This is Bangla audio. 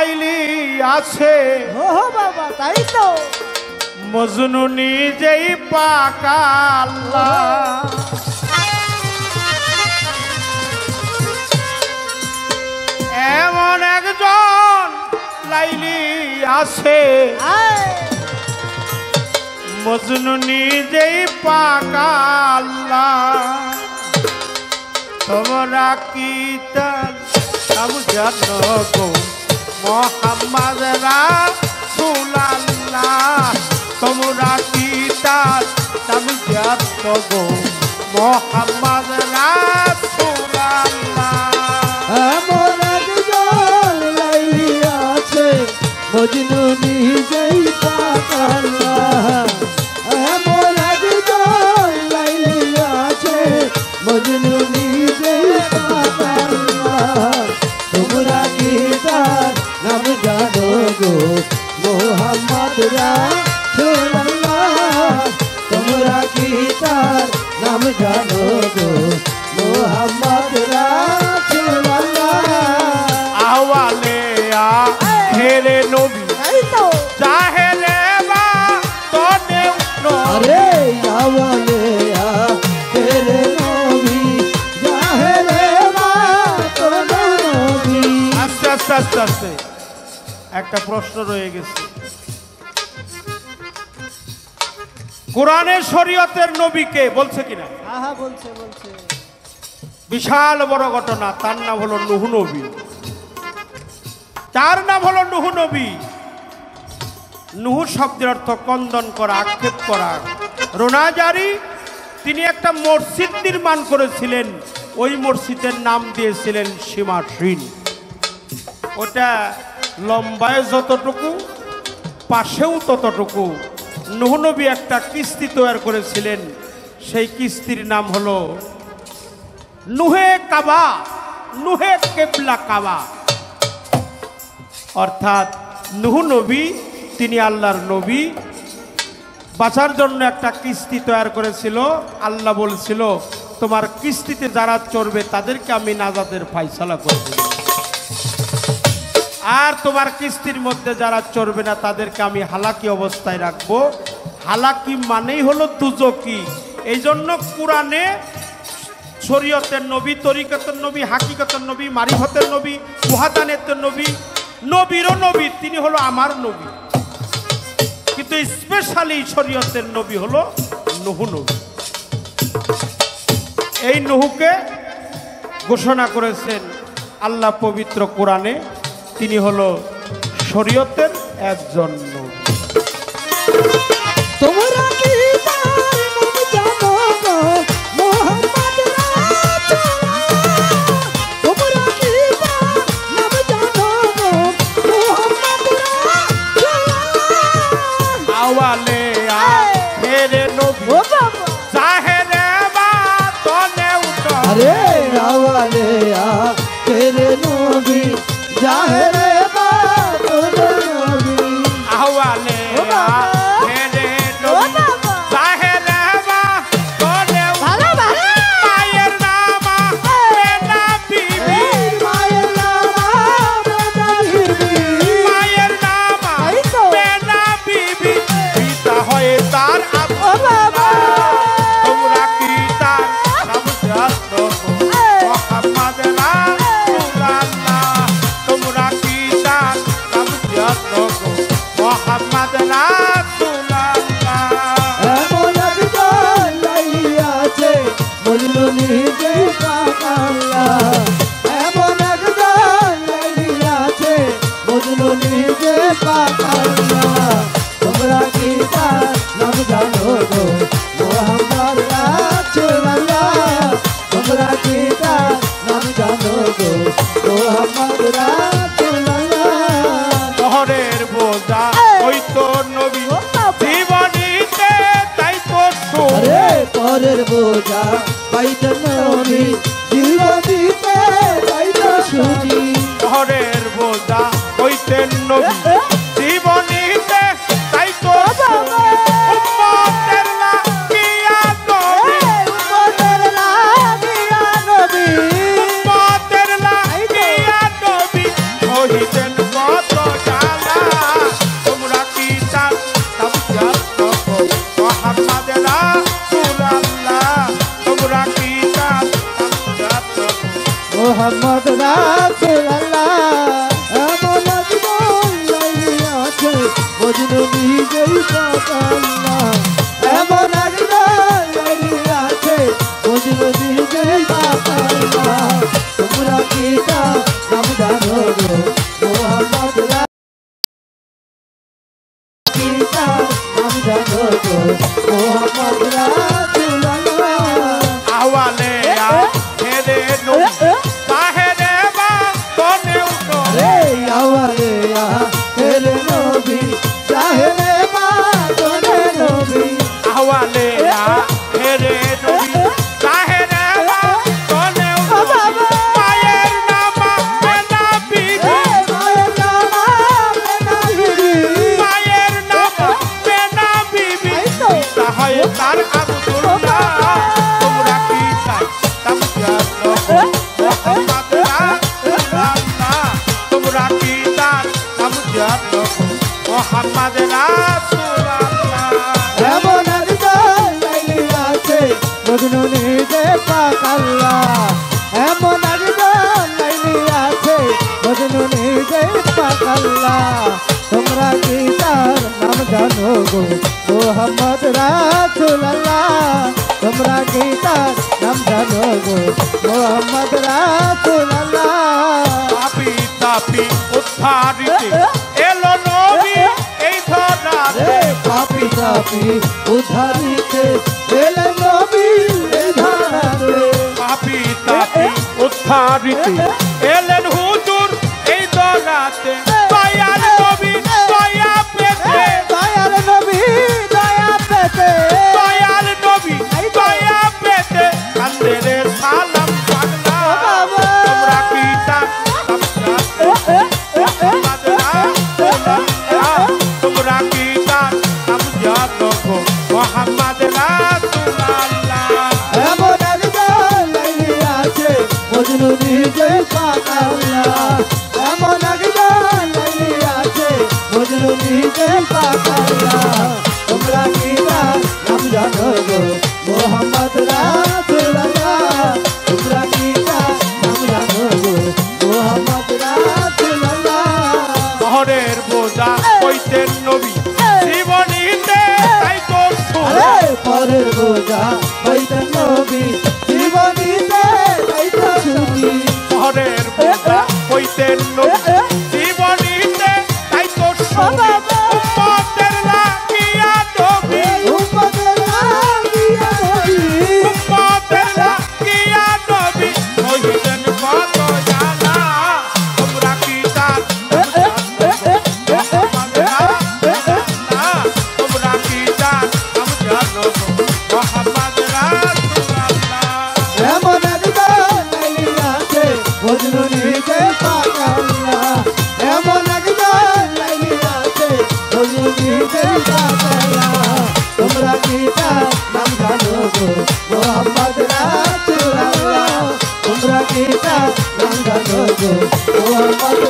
লাইলি আছে ও বাবা তাই তো মজনু নিজেই পাকা আল্লাহ এমন একজন লাইলি আছে মজনু নিজেই পাকা আল্লাহ তোমরা কি তার নাম জানো গো মোহাম্মদ রাসূলুল্লাহ তোমরা কি তার নাম জানো গো মোহাম্মদ রাসূলুল্লাহ এমন একজন লাইলি আছে মজনু নিজেই পাকা আল্লাহ এমন একজন লাইলি আছে মজনু নিজেই পাকা আল্লাহ তোমরা কি তার নাম জানো গো মোহাম্মদ রাসূলুল্লাহ তোমরা কি তার নাম জানো গো মোহাম্মদ রাসূলুল্লাহ আওয়ালে আখেরে নবী জাহেলে বা তোনে আরে আওয়ালে আখেরে নবী জাহেলে বা তোনে নবী আস্তে আস্তে আস্তে আস্তে একটা প্রশ্ন রয়ে গেছে কোরআনের শরীয়তের নবীকে বলছে কিনা হ্যাঁ বলছে বলছে বিশাল বড় ঘটনা তার নাম হলো নূহ নবী তার নাম হলো নূহ নবী নূহ শব্দের অর্থ কন্দন করা আক্ষেপ করা রোনাজারি তিনি একটা মসজিদ নির্মাণ করেছিলেন ওই মসজিদের নাম দিয়েছিলেন সীমাহীন ওটা লম্বায় যতটুকু পাশেও ততটুকু নূহ নবী একটা কিস্তি তৈরি করেছিলেন সেই কিস্তির নাম হলো নুহে কাবা নুহে কেবলা কাবা অর্থাৎ নূহ নবী তিনি আল্লাহর নবী বাঁচার জন্য একটা কিস্তি তৈরি করেছিল আল্লাহ বলছিল তোমার কিস্তিতে যারা চড়বে তাদেরকে আমি নাজাতের ফয়সালা করে দেব আর তোমার কিস্তির মধ্যে যারা চড়বে না তাদেরকে আমি হালাকি অবস্থায় রাখবো হালাকি মানেই হলো দুজকি এই জন্য কোরআনে শরীয়তের নবী তরিকতের নবী হাকিকতের নবী মারিফতের নবী ওয়াহাদানিয়তের নবী নবীরও নবী তিনি হলো আমার নবী কিন্তু স্পেশালি শরীয়তের নবী হলো নূহ নবী এই নূহকে ঘোষণা করেছেন আল্লাহ পবিত্র কোরআনে তিনি হলো শরীয়তের একজন নবী তোমরা কি তার নাম জানো গো মোহাম্মদ রাসূলুল্লাহ তোমরা কি তার নাম জানো গো মোহাম্মদ রাসূলুল্লাহ আওয়ালে আখেরে নবী জাহেরে বা তোনে উঠো আরে আওয়ালে আখেরে নবী জাহেরে বা তোনে নবী আওয়ালে আখেরে নবী জাহেরে বা তোনে উঠো মায়ের নাম মেনা বিবি মায়ের নাম মেনা বিবি মায়ের নাম মেনা বিবি পিতা হয়ে তার আব্বা তোমরা কি তার নাম জানো মোহাম্মদ রাসূলুল্লাহ তোমরা কি তার নাম জানো মোহাম্মদ রাসূলুল্লাহ এমন একজন লাইলি আছে মজনু নিজেই পাকা আল্লাহ এমন একজন লাইলি আছে মজনু নিজেই পাকা আল্লাহ তোমরা কি তার নাম জানো গো মোহাম্মদ রাসূলুল্লাহ তোমরা কি তার নাম জানো গো মোহাম্মদ রাসূলুল্লাহ শহরের বোঝা ওই তো নবী জীবনীতে তাই তো আরে পরের বোঝা পাইতে নবী জীবনীতে পাইতে সুজি শহরের বোঝা হইতেন নবী জীবনীতে তাই তো উম্মতের লাগিয়া নবী উম্মতের লাগিয়া নবী উম্মতের লাগিয়া নবী মোহাম্মদ রাসূলুল্লাহ এমন একজন লাইয়াছে মজনু নিজেই পাক আল্লাহ এমন একজন লাইয়াছে মজনু নিজেই পাক আল্লাহ তোমরা কি তা নাম জানো গো মোহাম্মদ রাসূলুল্লাহ নাম জানো গো মোহাম্মদ রাসূলুল্লাহ আওয়ালে হেরে নবী বাহেরে বা কোনে উঠো রে আওয়ালে হেরে নবী চাহেরে মা কোনে নবী আওয়ালে হেরে নবী বাহেরে বা কোনে উঠো মায়ের নাম মেনা বিবি মায়ের নাম মেনা বিবি মায়ের নাম মেনা বিবি তাহাই তার আব্দুল্লাহ তোমরা কি চাই তামজাত মোহাম্মদ রাসূলুল্লাহ তোমরা কি চাই তামজাত মোহাম্মদ রাসূলুল্লাহ এমন একজন লাইয়াছে মজনু নিজে পাক আল্লাহ এমন একজন লাইয়াছে মজনু নিজে পাক আল্লাহ তোমরা কি তার নাম জানো গো মোহাম্মদ রাসূলুল্লাহ তোমরা কি তার নাম জানো গো মোহাম্মদ রাসূলুল্লাহ পাপি তাপি উদ্ধারিতে এলো নবী এই ধরাতে রে পাপি পাপি উদ্ধারিতে এলেন নবী এই ধরাতে পাপি তাপি উদ্ধারিতে এলেন হুজুর এই ধরাতে দয়াল নবী দয়া পেতে দয়াল নবী দয়া পেতে দয়াল নবী দয়া পেতে কান্দে সালাম পাগলা তোমরা কি তা মোহাম্মদ রাসূলুল্লাহ তোমরা কি তা তামজাত মোহাম্মদ রাসূলুল্লাহ এমন একজন লাইয়াছে মজনু নিজে পাক আল্লাহ এমন একজন লাইয়াছে মজনু নিজে পাক আল্লাহ তোমরা কি নাম জানো গো মোহাম্মদ রাসূলুল্লাহ তোমরা কি নাম জানো গো মোহাম্মদ রাসূলুল্লাহ শহরের বোঝা কইতেন নবী জীবনীতে তাই তো আরে পরের বোঝা হইতেন নবী জীবনীতে হইতো সুখী শহরের বোঝা কইতেন নবী জীবনীতে তাই তো উম্মতের লাগিয়া নবী উম্মতের লাগিয়া নবী উম্মতের লাগিয়া নবী হইতেন কত জানা তোমরা কি তার তোমরা কি তার জানো মোহাম্মদ রাসূলুল্লাহ এমন একজন লাইয়াছে মজনু নিজে পাক আল্লাহ এমন একজন লাইয়াছে মজনু নিজে পাক আল্লাহ তোমরা কি নাম জানো গো মোহাম্মদ রাসূলুল্লাহ তোমরা কি নাম জানো গো মোহাম্মদ